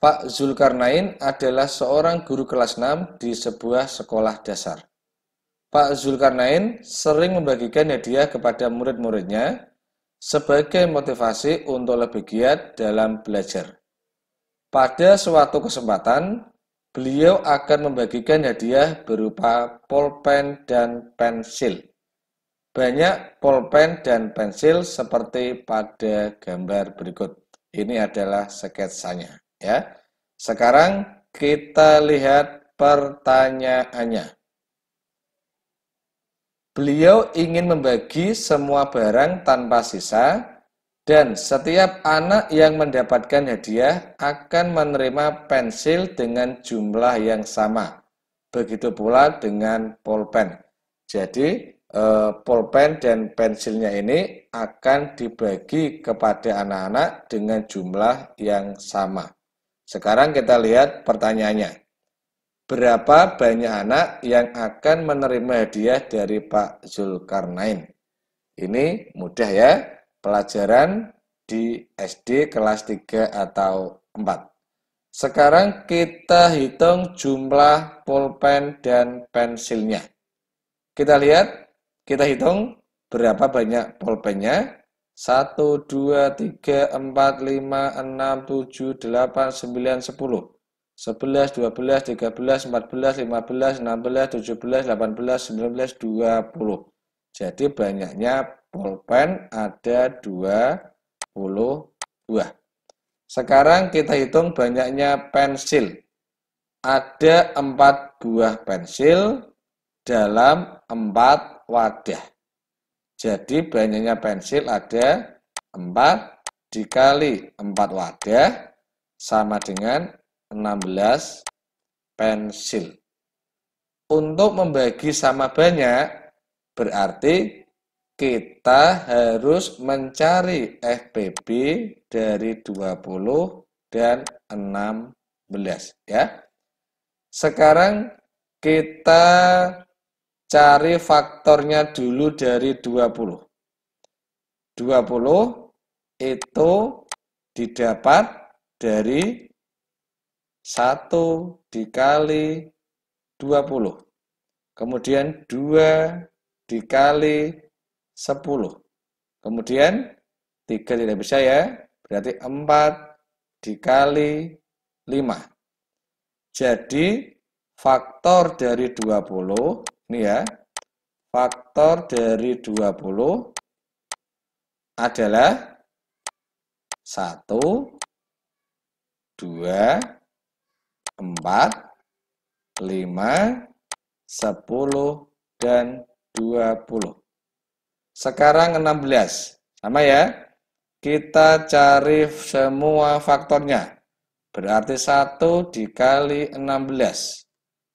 Pak Zulkarnain adalah seorang guru kelas 6 di sebuah sekolah dasar. Pak Zulkarnain sering membagikan hadiah kepada murid-muridnya sebagai motivasi untuk lebih giat dalam belajar. Pada suatu kesempatan, beliau akan membagikan hadiah berupa pulpen dan pensil. Banyak pulpen dan pensil seperti pada gambar berikut. Ini adalah sketsanya, ya. Sekarang kita lihat pertanyaannya. Beliau ingin membagi semua barang tanpa sisa dan setiap anak yang mendapatkan hadiah akan menerima pensil dengan jumlah yang sama. Begitu pula dengan pulpen. Jadi pulpen dan pensilnya ini akan dibagi kepada anak-anak dengan jumlah yang sama. Sekarang kita lihat pertanyaannya. Berapa banyak anak yang akan menerima hadiah dari Pak Zulkarnain? Ini mudah ya, pelajaran di SD kelas 3 atau 4. Sekarang kita hitung jumlah pulpen dan pensilnya. Kita lihat, kita hitung berapa banyak pulpennya. 1, 2, 3, 4, 5, 6, 7, 8, 9, 10. 11, 12, 13, 14, 15, 16, 17, 18, 19, 20. Jadi banyaknya pulpen ada 20 buah. Sekarang kita hitung banyaknya pensil. Ada 4 buah pensil dalam 4 wadah. Jadi banyaknya pensil ada 4 dikali 4 wadah sama dengan 16 pensil. Untuk membagi sama banyak, berarti kita harus mencari FPB dari 20 dan 16 ya. Sekarang kita cari faktornya dulu dari 20. 20 itu didapat dari 1 dikali 20. Kemudian 2 dikali 10. Kemudian 3 tidak bisa ya, berarti 4 dikali 5. Jadi faktor dari 20, ini ya, faktor dari 20 adalah 1, 2, 4, 5, 10, dan 20. Sekarang 16. Sama ya. Kita cari semua faktornya. Berarti 1 dikali 16.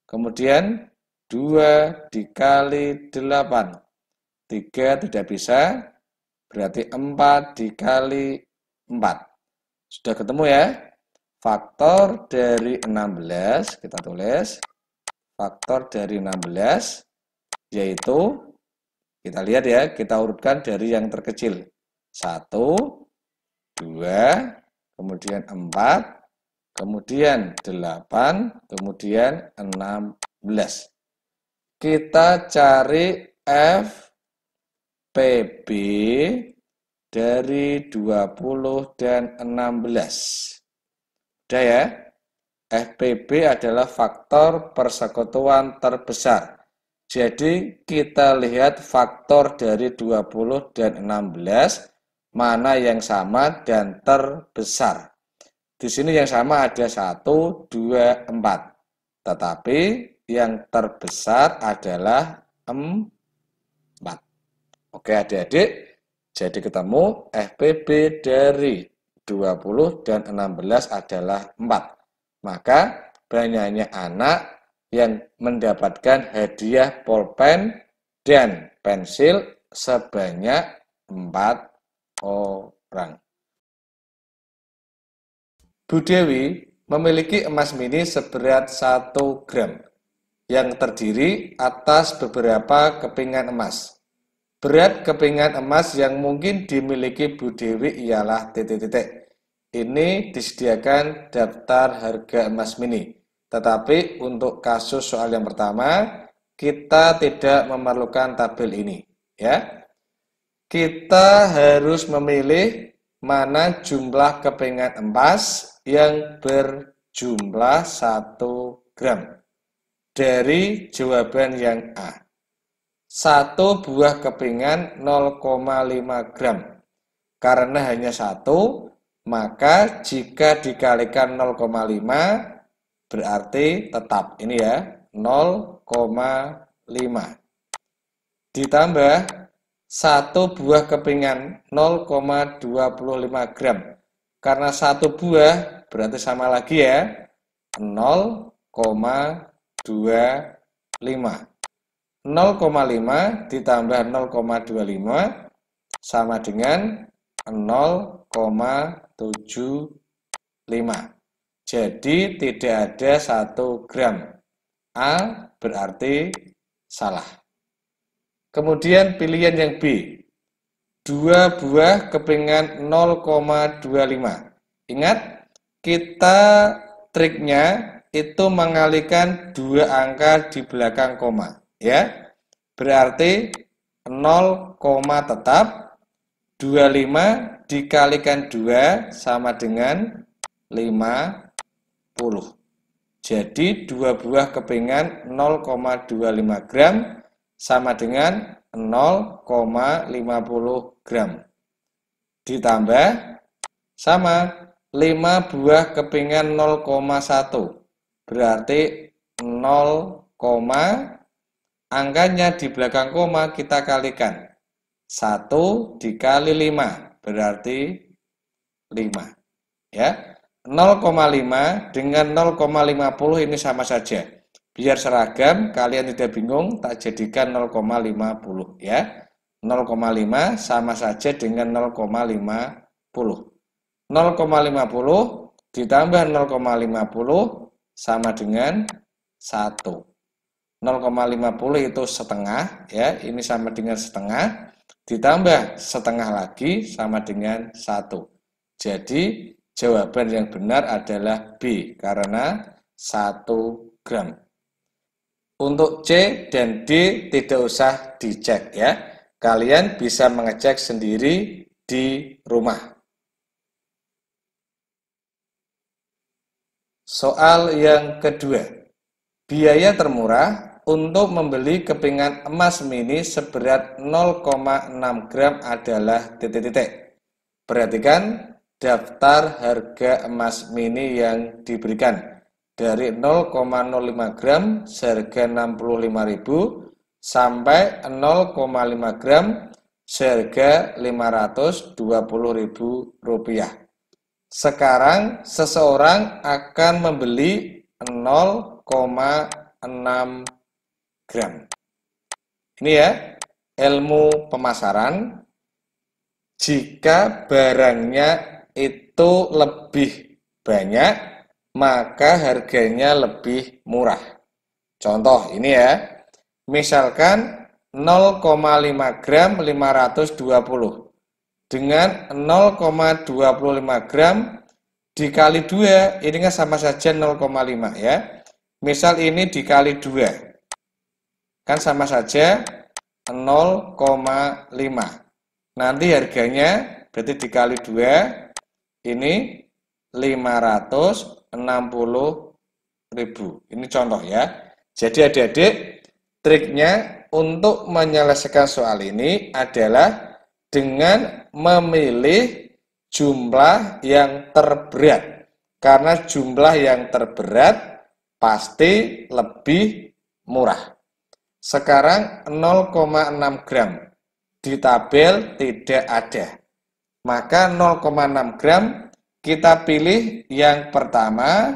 Kemudian 2 dikali 8. 3 tidak bisa. Berarti 4 dikali 4. Sudah ketemu ya? Faktor dari 16, kita tulis. Faktor dari 16, yaitu, kita lihat ya, kita urutkan dari yang terkecil. 1, 2, kemudian 4, kemudian 8, kemudian 16. Kita cari FPB dari 20 dan 16. Udah ya, FPB adalah faktor persekutuan terbesar. Jadi kita lihat faktor dari 20 dan 16, mana yang sama dan terbesar. Di sini yang sama ada 1, 2, 4. Tetapi yang terbesar adalah 4. Oke adik-adik, jadi ketemu FPB dari 20 dan 16 adalah 4. Maka banyaknya anak yang mendapatkan hadiah pulpen dan pensil sebanyak 4 orang. Bu Dewi memiliki emas mini seberat 1 gram yang terdiri atas beberapa kepingan emas. Berat kepingan emas yang mungkin dimiliki Bu Dewi ialah titik-titik. ini disediakan daftar harga emas mini. Tetapi untuk kasus soal yang pertama, kita tidak memerlukan tabel ini. Ya, kita harus memilih mana jumlah kepingan emas yang berjumlah 1 gram. Dari jawaban yang A. 1 buah kepingan 0,5 gram. Karena hanya 1, maka jika dikalikan 0,5 berarti tetap. Ini ya, 0,5. Ditambah 1 buah kepingan 0,25 gram. Karena 1 buah berarti sama lagi ya, 0,25. 0,5 ditambah 0,25 sama dengan 0,75. Jadi tidak ada 1 gram. A berarti salah. Kemudian pilihan yang B. 2 buah kepingan 0,25. Ingat, kita triknya itu mengalihkan 2 angka di belakang koma. Ya, berarti 0, tetap 25 dikalikan 2 sama dengan 50. Jadi 2 buah kepingan 0,25 gram sama dengan 0,50 gram. Ditambah sama 5 buah kepingan 0,1. Berarti 0, angkanya di belakang koma kita kalikan. 1 dikali 5 berarti 5. Ya, 0,5 dengan 0,50 ini sama saja. Biar seragam, kalian tidak bingung, tak jadikan 0,50 ya. 0,5 sama saja dengan 0,50. 0,50 ditambah 0,50 sama dengan 1. 0,50 itu setengah ya, ini sama dengan setengah, ditambah setengah lagi sama dengan 1. Jadi jawaban yang benar adalah B karena 1 gram. Untuk C dan D tidak usah dicek ya. Kalian bisa mengecek sendiri di rumah. Soal yang kedua. Biaya termurah untuk membeli kepingan emas mini seberat 0,6 gram adalah titik-titik. Perhatikan daftar harga emas mini yang diberikan. Dari 0,05 gram seharga 65.000 sampai 0,5 gram seharga 520.000 rupiah. Sekarang seseorang akan membeli 0,6 gram. Ini ya, ilmu pemasaran. Jika barangnya itu lebih banyak, maka harganya lebih murah. Contoh ini ya, misalkan 0,5 gram 520 dengan 0,25 gram dikali 2, ini kan sama saja 0,5 ya. Misal ini dikali 2, kan sama saja 0,5. Nanti harganya berarti dikali 2, ini 560.000. Ini contoh ya. Jadi adik-adik, triknya untuk menyelesaikan soal ini adalah dengan memilih jumlah yang terberat. Karena jumlah yang terberat pasti lebih murah. Sekarang 0,6 gram. Di tabel tidak ada. Maka 0,6 gram kita pilih yang pertama.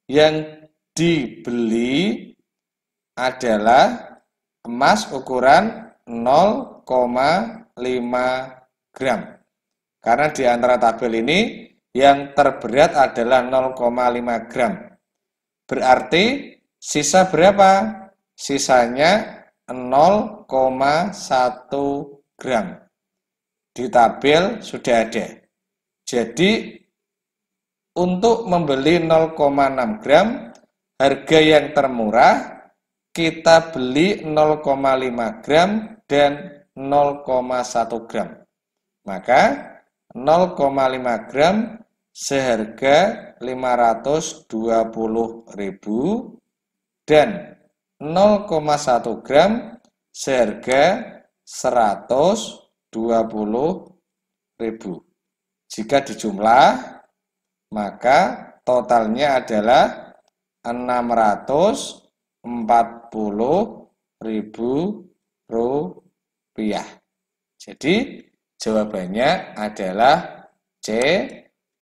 Yang dibeli adalah emas ukuran 0,5 gram. Karena di antara tabel ini yang terberat adalah 0,5 gram. Berarti sisa berapa? Sisanya 0,1 gram. Di tabel sudah ada. Jadi untuk membeli 0,6 gram, harga yang termurah, kita beli 0,5 gram dan 0,1 gram. Maka 0,5 gram seharga 520.000 dan 0,1 gram seharga 120.000. Jika dijumlah, maka totalnya adalah 640.000 rupiah. Jadi jawabannya adalah C,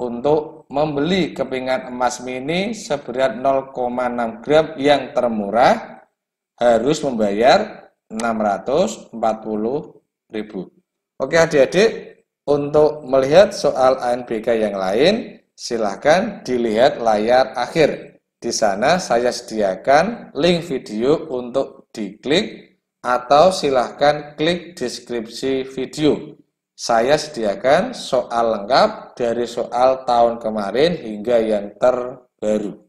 untuk membeli kepingan emas mini seberat 0,6 gram yang termurah harus membayar 640.000. Oke adik-adik, untuk melihat soal ANBK yang lain, silahkan dilihat layar akhir. Di sana saya sediakan link video untuk diklik atau silahkan klik deskripsi video. Saya sediakan soal lengkap dari soal tahun kemarin hingga yang terbaru.